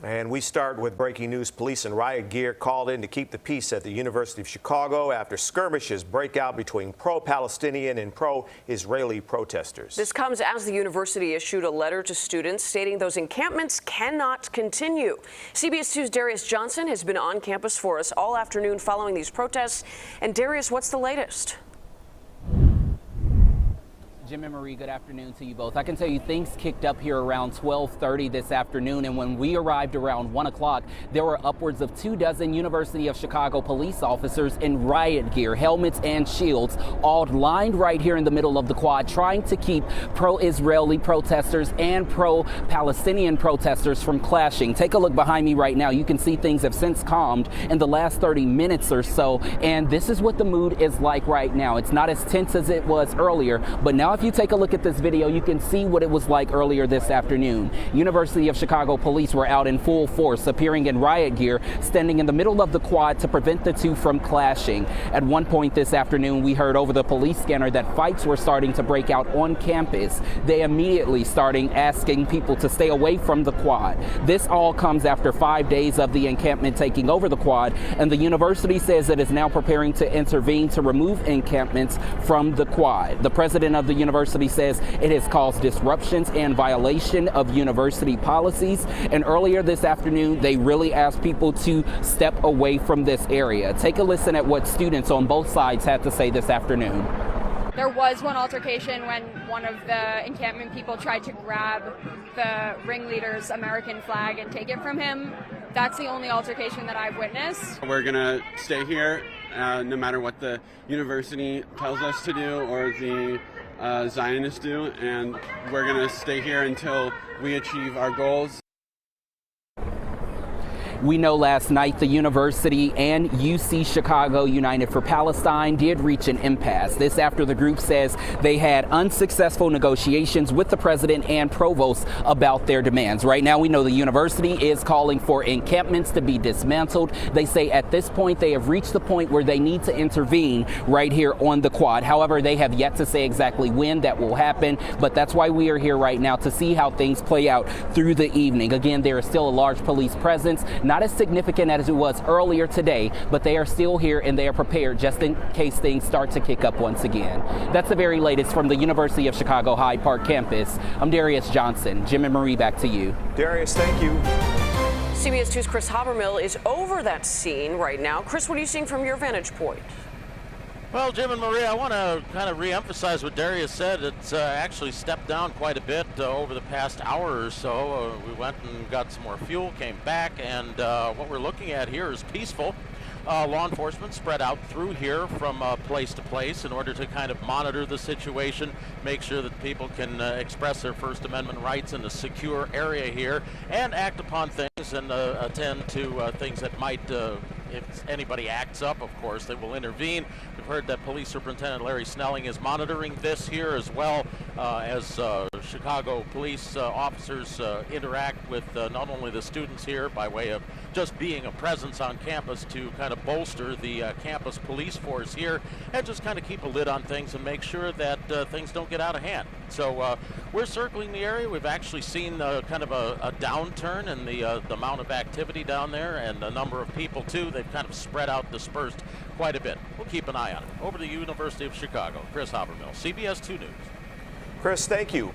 And we start with breaking news. Police in riot gear called in to keep the peace at the University of Chicago after skirmishes break out between pro-Palestinian and pro-Israeli protesters. This comes as the university issued a letter to students stating those encampments cannot continue. CBS 2's Darius Johnson has been on campus for us all afternoon following these protests. And Darius, what's the latest? Jim and Marie, good afternoon to you both. I can tell you things kicked up here around 12:30 this afternoon, and when we arrived around 1 o'clock, there were upwards of 24 University of Chicago police officers in riot gear, helmets and shields, all lined right here in the middle of the quad, trying to keep pro-Israeli protesters and pro-Palestinian protesters from clashing. Take a look behind me right now. You can see things have since calmed in the last 30 minutes or so, and this is what the mood is like right now. It's not as tense as it was earlier, but now if you take a look at this video, you can see what it was like earlier this afternoon. University of Chicago police were out in full force, appearing in riot gear, standing in the middle of the quad to prevent the two from clashing. At one point this afternoon, we heard over the police scanner that fights were starting to break out on campus. They immediately started asking people to stay away from the quad. This all comes after 5 days of the encampment taking over the quad, and the university says it is now preparing to intervene to remove encampments from the quad. The president of the university says it has caused disruptions and violation of university policies. And earlier this afternoon, they really asked people to step away from this area. Take a listen at what students on both sides had to say this afternoon. There was one altercation when one of the encampment people tried to grab the ringleader's American flag and take it from him. That's the only altercation that I've witnessed. We're going to stay here no matter what the university tells us to do or the Zionists do, and we're going to stay here until we achieve our goals. We know last night the university and UChicago United for Palestine did reach an impasse. This after the group says they had unsuccessful negotiations with the president and provost about their demands. Right now we know the university is calling for encampments to be dismantled. They say at this point they have reached the point where they need to intervene right here on the quad. However, they have yet to say exactly when that will happen, but that's why we are here right now, to see how things play out through the evening. Again, there is still a large police presence, not as significant as it was earlier today, but they are still here and they are prepared just in case things start to kick up once again. That's the very latest from the University of Chicago Hyde Park campus. I'm Darius Johnson. Jim and Marie, back to you. Darius, thank you. CBS 2's Kris Habermehl is over that scene right now. Kris, what are you seeing from your vantage point? Well, Jim and Marie, I want to kind of re-emphasize what Darius said. It's actually stepped down quite a bit over the past hour or so. We went and got some more fuel, came back, and what we're looking at here is peaceful. Law enforcement spread out through here from place to place in order to kind of monitor the situation, make sure that people can express their First Amendment rights in a secure area here, and act upon things and attend to things that might, if anybody acts up, of course, they will intervene. We've heard that Police Superintendent Larry Snelling is monitoring this here as well as Chicago police officers interact with not only the students here by way of just being a presence on campus to kind of bolster the campus police force here and just kind of keep a lid on things and make sure that things don't get out of hand. So we're circling the area. We've actually seen kind of a downturn in the amount of activity down there and the number of people too. They've kind of spread out, dispersed quite a bit. We'll keep an eye on it. Over to the University of Chicago, Kris Habermehl, CBS 2 News. Kris, thank you.